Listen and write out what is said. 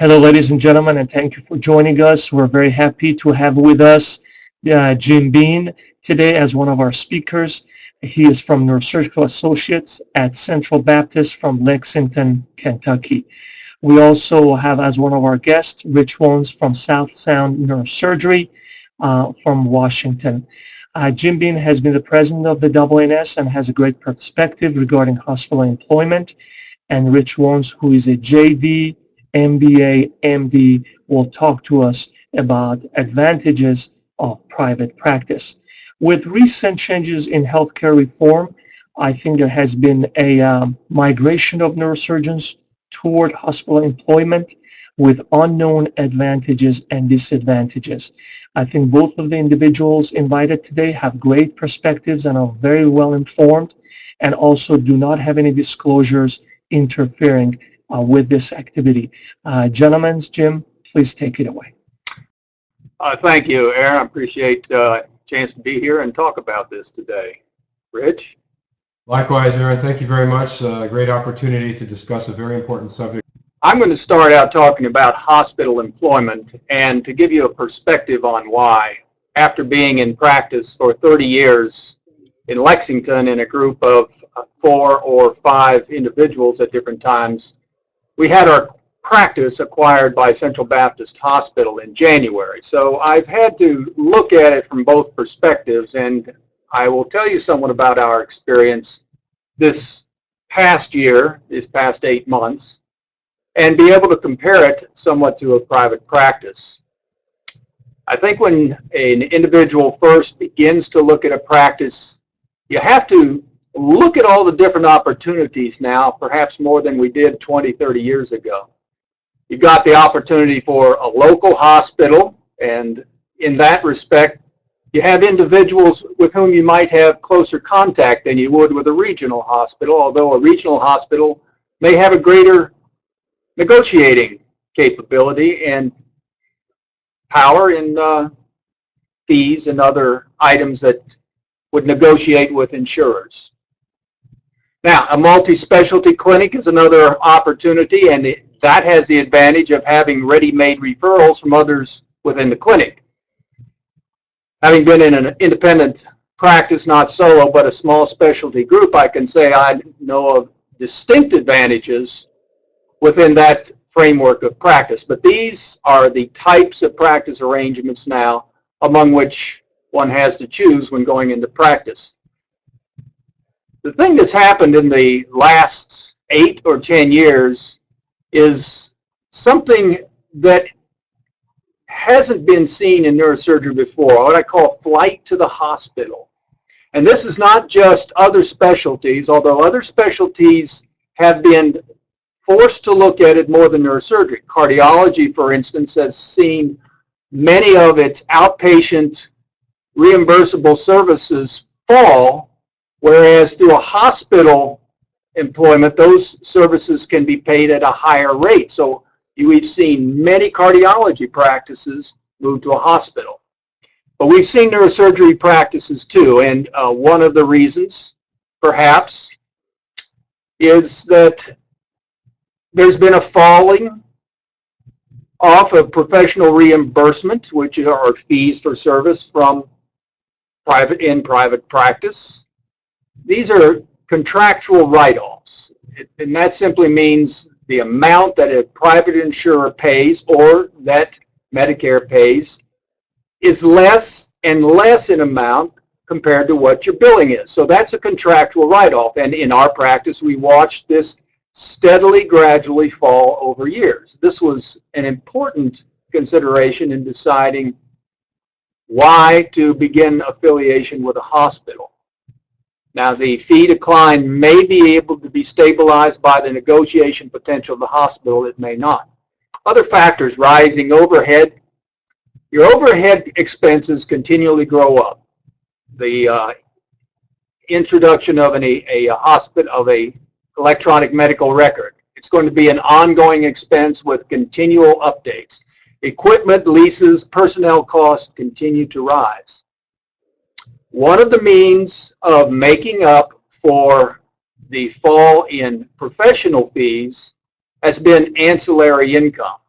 Hello, ladies and gentlemen, and thank you for joining us. We're very happy to have with us Jim Bean today as one of our speakers. He is from Neurosurgical Associates at Central Baptist from Lexington, Kentucky. We also have as one of our guests Rich Wohns from South Sound Neurosurgery from Washington. Jim Bean has been the president of the AANS and has a great perspective regarding hospital employment. And Rich Wohns, who is a JD, MBA, MD, will talk to us about advantages of private practice. With recent changes in healthcare reform, I think there has been a migration of neurosurgeons toward hospital employment with unknown advantages and disadvantages. I think both of the individuals invited today have great perspectives and are very well informed and also do not have any disclosures interfering with this activity. Gentlemen, Jim, please take it away. Thank you, Aaron. I appreciate the chance to be here and talk about this today. Rich? Likewise, Aaron. Thank you very much. Great opportunity to discuss a very important subject. I'm going to start out talking about hospital employment and to give you a perspective on why. After being in practice for 30 years in Lexington in a group of 4 or 5 individuals at different times, we had our practice acquired by Central Baptist Hospital in January. So I've had to look at it from both perspectives, and I will tell you somewhat about our experience this past year, these past 8 months, and be able to compare it somewhat to a private practice. I think when an individual first begins to look at a practice, you have to look at all the different opportunities now, perhaps more than we did 20, 30 years ago. You've got the opportunity for a local hospital, and in that respect, you have individuals with whom you might have closer contact than you would with a regional hospital, although a regional hospital may have a greater negotiating capability and power in fees and other items that would negotiate with insurers. Now, a multi-specialty clinic is another opportunity, and that has the advantage of having ready-made referrals from others within the clinic. Having been in an independent practice, not solo, but a small specialty group, I can say I know of distinct advantages within that framework of practice. But these are the types of practice arrangements now among which one has to choose when going into practice. The thing that's happened in the last 8 or 10 years is something that hasn't been seen in neurosurgery before, what I call flight to the hospital. And this is not just other specialties, although other specialties have been forced to look at it more than neurosurgery. Cardiology, for instance, has seen many of its outpatient reimbursable services fall, whereas through a hospital employment, those services can be paid at a higher rate. So we've seen many cardiology practices move to a hospital. But we've seen neurosurgery practices too, and one of the reasons, perhaps, is that there's been a falling off of professional reimbursement, which are fees for service from private practice. These are contractual write-offs, and that simply means the amount that a private insurer pays or that Medicare pays is less and less in amount compared to what your billing is. So that's a contractual write-off, and in our practice we watched this steadily, gradually fall over years. This was an important consideration in deciding why to begin affiliation with a hospital. Now, the fee decline may be able to be stabilized by the negotiation potential of the hospital. It may not. Other factors: rising overhead. Your overhead expenses continually grow up. The introduction of a hospital of a electronic medical record. It's going to be an ongoing expense with continual updates. Equipment, leases, personnel costs continue to rise. One of the means of making up for the fall in professional fees has been ancillary income.